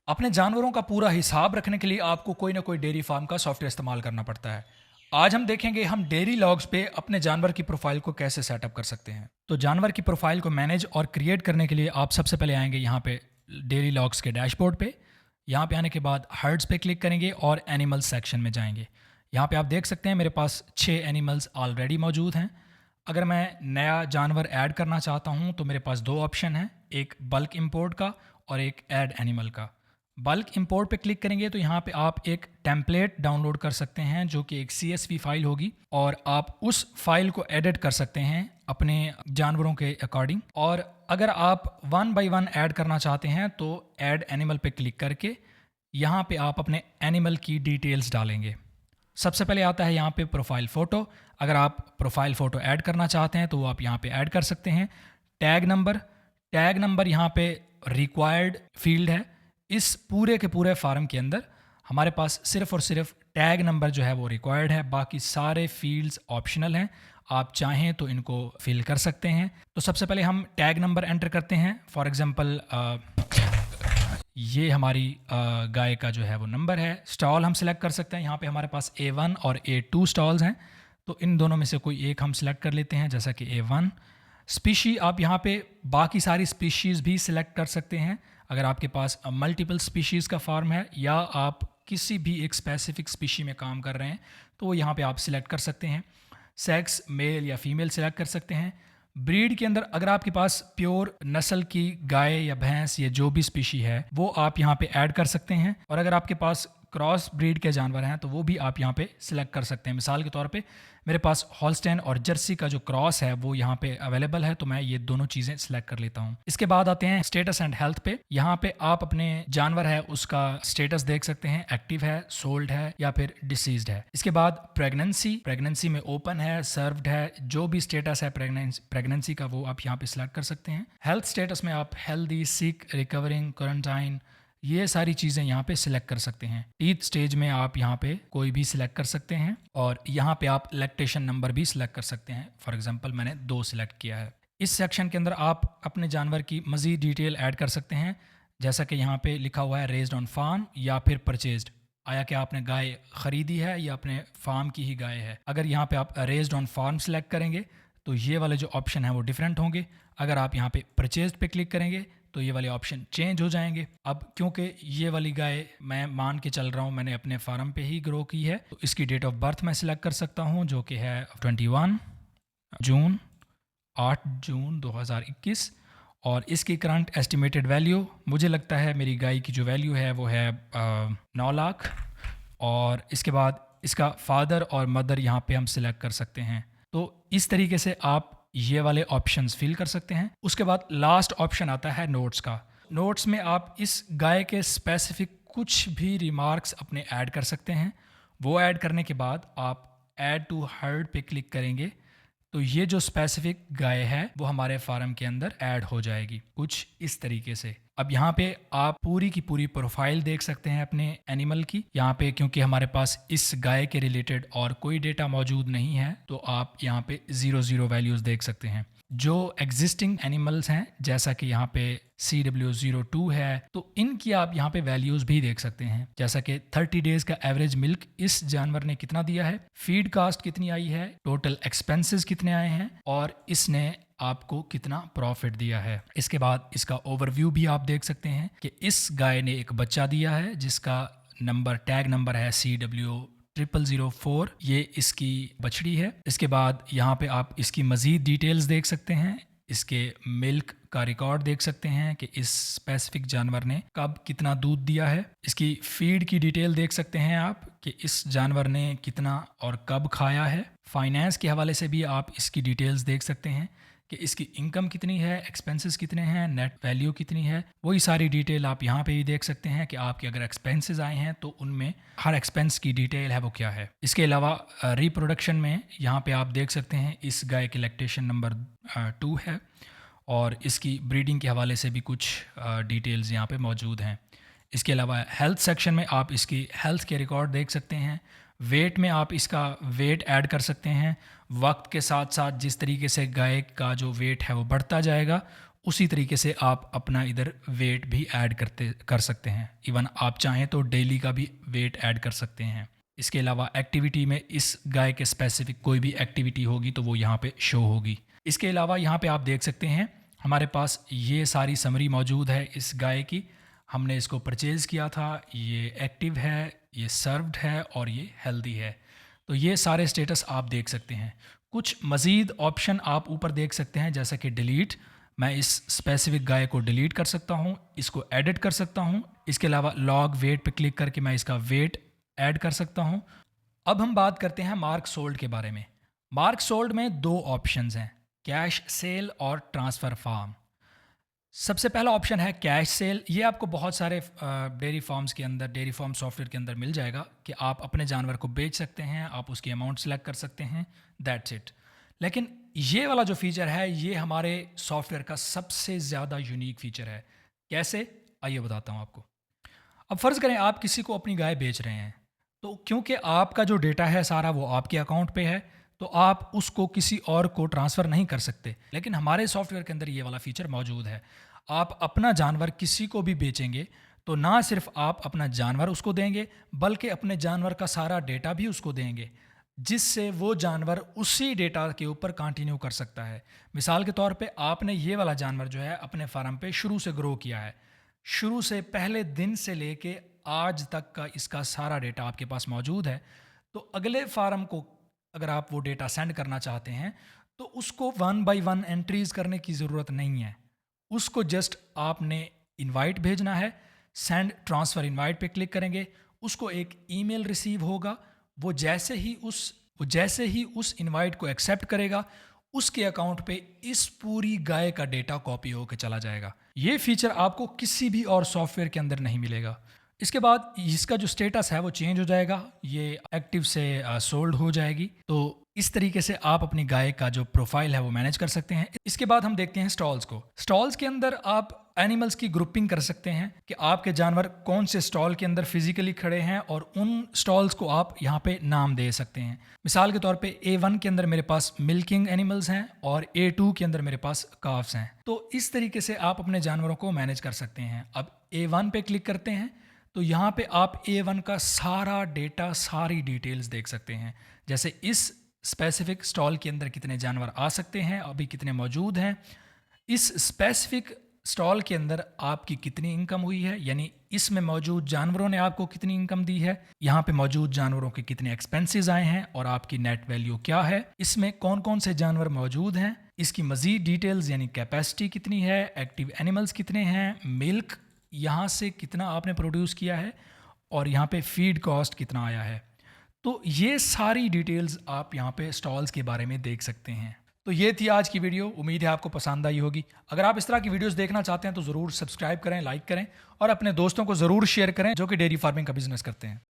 अपने जानवरों का पूरा हिसाब रखने के लिए आपको कोई ना कोई डेयरी फार्म का सॉफ्टवेयर इस्तेमाल करना पड़ता है। आज हम देखेंगे हम डेयरी लॉग्स पे अपने जानवर की प्रोफाइल को कैसे सेटअप कर सकते हैं। तो जानवर की प्रोफाइल को मैनेज और क्रिएट करने के लिए आप सबसे पहले आएंगे यहाँ पे डेयरी लॉग्स के डैशबोर्ड पे। यहाँ पे आने के बाद हर्ड्स पे क्लिक करेंगे और एनिमल्स सेक्शन में जाएंगे। यहाँ पे आप देख सकते हैं मेरे पास 6 एनिमल्स ऑलरेडी मौजूद हैं। अगर मैं नया जानवर ऐड करना चाहता हूँ तो मेरे पास दो ऑप्शन हैं, एक बल्क इंपोर्ट का और एक ऐड एनिमल का। बल्क इंपोर्ट पे क्लिक करेंगे तो यहाँ पे आप एक टेम्पलेट डाउनलोड कर सकते हैं जो कि एक CSV फाइल होगी और आप उस फाइल को एडिट कर सकते हैं अपने जानवरों के अकॉर्डिंग। और अगर आप 1 बाय 1 ऐड करना चाहते हैं तो ऐड एनिमल पे क्लिक करके यहाँ पे आप अपने एनिमल की डिटेल्स डालेंगे। सबसे पहले आता है यहाँ पे प्रोफाइल फ़ोटो। अगर आप प्रोफाइल फ़ोटो ऐड करना चाहते हैं तो वो आप यहाँ पे ऐड कर सकते हैं। टैग नंबर यहाँ पे रिक्वायर्ड फील्ड है। इस पूरे के पूरे फार्म के अंदर हमारे पास सिर्फ और सिर्फ टैग नंबर जो है वो रिक्वायर्ड है, बाकी सारे फील्ड्स ऑप्शनल हैं। आप चाहें तो इनको फिल कर सकते हैं। तो सबसे पहले हम टैग नंबर एंटर करते हैं। फॉर एग्जांपल ये हमारी गाय का जो है वो नंबर है। स्टॉल हम सिलेक्ट कर सकते हैं। यहाँ पे हमारे पास A1 और A2 स्टॉल्स हैं, तो इन दोनों में से कोई एक हम सिलेक्ट कर लेते हैं, जैसा कि A1। स्पीशी आप यहाँ पे बाकी सारी स्पीशीज़ भी सिलेक्ट कर सकते हैं। अगर आपके पास मल्टीपल स्पीशीज़ का फार्म है या आप किसी भी एक स्पेसिफिक स्पीशी में काम कर रहे हैं तो वो यहाँ पे आप सिलेक्ट कर सकते हैं। सेक्स मेल या फीमेल सिलेक्ट कर सकते हैं। ब्रीड के अंदर अगर आपके पास प्योर नस्ल की गाय या भैंस या जो भी स्पीशी है वो आप यहाँ पे ऐड कर सकते हैं। और अगर आपके पास क्रॉस ब्रीड के जानवर हैं तो वो भी आप यहाँ पे सिलेक्ट कर सकते हैं। मिसाल के तौर पे मेरे पास हॉल्स्टेन और जर्सी का जो क्रॉस है वो यहाँ पे अवेलेबल है, तो मैं ये दोनों चीज़ें सिलेक्ट कर लेता हूँ। इसके बाद आते हैं स्टेटस एंड हेल्थ पे। यहाँ पे आप अपने जानवर है उसका स्टेटस देख सकते हैं, एक्टिव है, सोल्ड है या फिर डिसीज्ड है। इसके बाद प्रेगनेंसी में ओपन है, सर्व्ड है, जो भी स्टेटस है प्रेगनेंसी का वो आप यहाँ पे सिलेक्ट कर सकते हैं। हेल्थ स्टेटस में आप हेल्दी, सिक, रिकवरिंग, क्वारंटाइन, ये सारी चीज़ें यहाँ पे सिलेक्ट कर सकते हैं। टीथ स्टेज में आप यहाँ पे कोई भी सिलेक्ट कर सकते हैं और यहाँ पे आप लैक्टेशन नंबर भी सिलेक्ट कर सकते हैं। फॉर एग्जांपल मैंने 2 सिलेक्ट किया है। इस सेक्शन के अंदर आप अपने जानवर की मज़ीद डिटेल ऐड कर सकते हैं, जैसा कि यहाँ पे लिखा हुआ है रेज्ड ऑन फार्म या फिर परचेज्ड। आया कि आपने गाय ख़रीदी है या अपने फार्म की ही गाय है। अगर यहाँ पे आप रेज्ड ऑन फार्म सिलेक्ट करेंगे तो ये वाले जो ऑप्शन है वो डिफरेंट होंगे। अगर आप यहाँ पे परचेज्ड पे क्लिक करेंगे तो ये वाले ऑप्शन चेंज हो जाएंगे। अब क्योंकि ये वाली गाय मैं मान के चल रहा हूँ मैंने अपने फार्म पे ही ग्रो की है, तो इसकी डेट ऑफ बर्थ मैं सिलेक्ट कर सकता हूँ जो कि है 21 जून 8 जून 2021। और इसकी करंट एस्टिमेटेड वैल्यू मुझे लगता है मेरी गाय की जो वैल्यू है वो है 9 लाख। और इसके बाद इसका फादर और मदर यहाँ पे हम सिलेक्ट कर सकते हैं। तो इस तरीके से आप ये वाले ऑप्शंस फिल कर सकते हैं। उसके बाद लास्ट ऑप्शन आता है नोट्स का। नोट्स में आप इस गाय के स्पेसिफिक कुछ भी रिमार्क्स अपने ऐड कर सकते हैं। वो ऐड करने के बाद आप ऐड टू हर्ड पे क्लिक करेंगे तो ये जो स्पेसिफिक गाय है वो हमारे फार्म के अंदर ऐड हो जाएगी कुछ इस तरीके से। अब यहाँ पे आप पूरी की पूरी प्रोफाइल देख सकते हैं अपने एनिमल की। यहाँ पे क्योंकि हमारे पास इस गाय के रिलेटेड और कोई डेटा मौजूद नहीं है तो आप यहाँ पे 0 वैल्यूज़ देख सकते हैं। जो एग्जिस्टिंग एनिमल्स हैं जैसा कि यहाँ पे CW02 है तो इनकी आप यहाँ पे वैल्यूज़ भी देख सकते हैं, जैसा कि 30 डेज़ का एवरेज मिल्क इस जानवर ने कितना दिया है, फीड कास्ट कितनी आई है, टोटल एक्सपेंसेस कितने आए हैं और इसने आपको कितना प्रॉफिट दिया है। इसके बाद इसका ओवरव्यू भी आप देख सकते हैं कि इस गाय ने एक बच्चा दिया है जिसका टैग नंबर है CW0004, ये इसकी बछड़ी है। इसके बाद यहाँ पे आप इसकी मज़ीद डिटेल्स देख सकते हैं, इसके मिल्क का रिकॉर्ड देख सकते हैं कि इस स्पेसिफिक जानवर ने कब कितना दूध दिया है। इसकी फीड की डिटेल देख सकते हैं आप कि इस जानवर ने कितना और कब खाया है। फाइनेंस के हवाले से भी आप इसकी डिटेल्स देख सकते हैं कि इसकी इनकम कितनी है, एक्सपेंसेस कितने हैं, नेट वैल्यू कितनी है। वही सारी डिटेल आप यहाँ पे भी देख सकते हैं कि आपके अगर एक्सपेंसेस आए हैं तो उनमें हर एक्सपेंस की डिटेल है वो क्या है। इसके अलावा रिप्रोडक्शन में यहाँ पे आप देख सकते हैं इस गाय की लैक्टेशन नंबर 2 है और इसकी ब्रीडिंग के हवाले से भी कुछ डिटेल्स यहाँ पे मौजूद हैं। इसके अलावा हेल्थ सेक्शन में आप इसकी हेल्थ के रिकॉर्ड देख सकते हैं। वेट में आप इसका वेट ऐड कर सकते हैं। वक्त के साथ साथ जिस तरीके से गाय का जो वेट है वो बढ़ता जाएगा उसी तरीके से आप अपना इधर वेट भी ऐड कर सकते हैं। इवन आप चाहें तो डेली का भी वेट ऐड कर सकते हैं। इसके अलावा एक्टिविटी में इस गाय के स्पेसिफिक कोई भी एक्टिविटी होगी तो वो यहाँ पे शो होगी। इसके अलावा यहाँ पे आप देख सकते हैं हमारे पास ये सारी समरी मौजूद है इस गाय की। हमने इसको परचेज़ किया था, ये एक्टिव है, ये सर्व्ड है और ये हेल्दी है। तो ये सारे स्टेटस आप देख सकते हैं। कुछ मज़ीद ऑप्शन आप ऊपर देख सकते हैं जैसा कि डिलीट। मैं इस स्पेसिफिक गाय को डिलीट कर सकता हूँ, इसको एडिट कर सकता हूँ। इसके अलावा लॉग वेट पे क्लिक करके मैं इसका वेट ऐड कर सकता हूँ। अब हम बात करते हैं मार्क सोल्ड के बारे में। मार्क सोल्ड में 2 ऑप्शंस हैं, कैश सेल और ट्रांसफ़र फार्म। सबसे पहला ऑप्शन है कैश सेल। ये आपको बहुत सारे डेयरी फार्म्स के अंदर, डेयरी फार्म सॉफ्टवेयर के अंदर मिल जाएगा कि आप अपने जानवर को बेच सकते हैं, आप उसकी अमाउंट सेलेक्ट कर सकते हैं, दैट्स इट। लेकिन ये वाला जो फीचर है ये हमारे सॉफ्टवेयर का सबसे ज़्यादा यूनिक फीचर है। कैसे, आइए बताता हूँ आपको। अब फ़र्ज़ करें आप किसी को अपनी गाय बेच रहे हैं, तो क्योंकि आपका जो डेटा है सारा वो आपके अकाउंट पे है, तो आप उसको किसी और को ट्रांसफ़र नहीं कर सकते। लेकिन हमारे सॉफ्टवेयर के अंदर ये वाला फ़ीचर मौजूद है। आप अपना जानवर किसी को भी बेचेंगे तो ना सिर्फ आप अपना जानवर उसको देंगे, बल्कि अपने जानवर का सारा डेटा भी उसको देंगे, जिससे वो जानवर उसी डेटा के ऊपर कंटिन्यू कर सकता है। मिसाल के तौर पे आपने ये वाला जानवर जो है अपने फार्म पे शुरू से ग्रो किया है, शुरू से पहले दिन से लेके आज तक का इसका सारा डेटा आपके पास मौजूद है। तो अगले फार्म को अगर आप वो डेटा सेंड करना चाहते हैं तो उसको 1 बाय 1 एंट्रीज़ करने की ज़रूरत नहीं है। उसको जस्ट आपने इनवाइट भेजना है, सेंड ट्रांसफ़र इनवाइट पे क्लिक करेंगे, उसको एक ईमेल रिसीव होगा। वो जैसे ही उस इनवाइट को एक्सेप्ट करेगा, उसके अकाउंट पे इस पूरी गाय का डेटा कॉपी होकर चला जाएगा। ये फीचर आपको किसी भी और सॉफ्टवेयर के अंदर नहीं मिलेगा। इसके बाद इसका जो स्टेटस है वो चेंज हो जाएगा, ये एक्टिव से सोल्ड हो जाएगी। तो इस तरीके से आप अपनी गाय का जो प्रोफाइल है वो मैनेज कर सकते हैं। इसके बाद हम देखते हैं स्टॉल्स को। स्टॉल्स के अंदर आप एनिमल्स की ग्रुपिंग कर सकते हैं कि आपके जानवर कौन से स्टॉल के अंदर फिजिकली खड़े हैं और उन स्टॉल्स को आप यहाँ पे नाम दे सकते हैं। मिसाल के तौर पे A1 के अंदर मेरे पास मिल्किंग एनिमल्स हैं और A2 के अंदर मेरे पास काफ्स हैं। तो इस तरीके से आप अपने जानवरों को मैनेज कर सकते हैं। अब A1 पे क्लिक करते हैं तो यहाँ पे आप A1 का सारा डेटा, सारी डिटेल्स देख सकते हैं। जैसे इस स्पेसिफिक स्टॉल के अंदर कितने जानवर आ सकते हैं, अभी कितने मौजूद हैं, इस स्पेसिफिक स्टॉल के अंदर आपकी कितनी इनकम हुई है, यानी इसमें मौजूद जानवरों ने आपको कितनी इनकम दी है, यहाँ पे मौजूद जानवरों के कितने एक्सपेंसेस आए हैं और आपकी नेट वैल्यू क्या है, इसमें कौन कौन से जानवर मौजूद हैं, इसकी मज़ीद डिटेल्स यानी कैपेसिटी कितनी है, एक्टिव एनिमल्स कितने हैं, मिल्क यहाँ से कितना आपने प्रोड्यूस किया है और यहाँ पे फीड कॉस्ट कितना आया है। तो ये सारी डिटेल्स आप यहाँ पे स्टॉल्स के बारे में देख सकते हैं। तो ये थी आज की वीडियो, उम्मीद है आपको पसंद आई होगी। अगर आप इस तरह की वीडियोस देखना चाहते हैं तो ज़रूर सब्सक्राइब करें, लाइक करें और अपने दोस्तों को ज़रूर शेयर करें जो कि डेयरी फार्मिंग का बिजनेस करते हैं।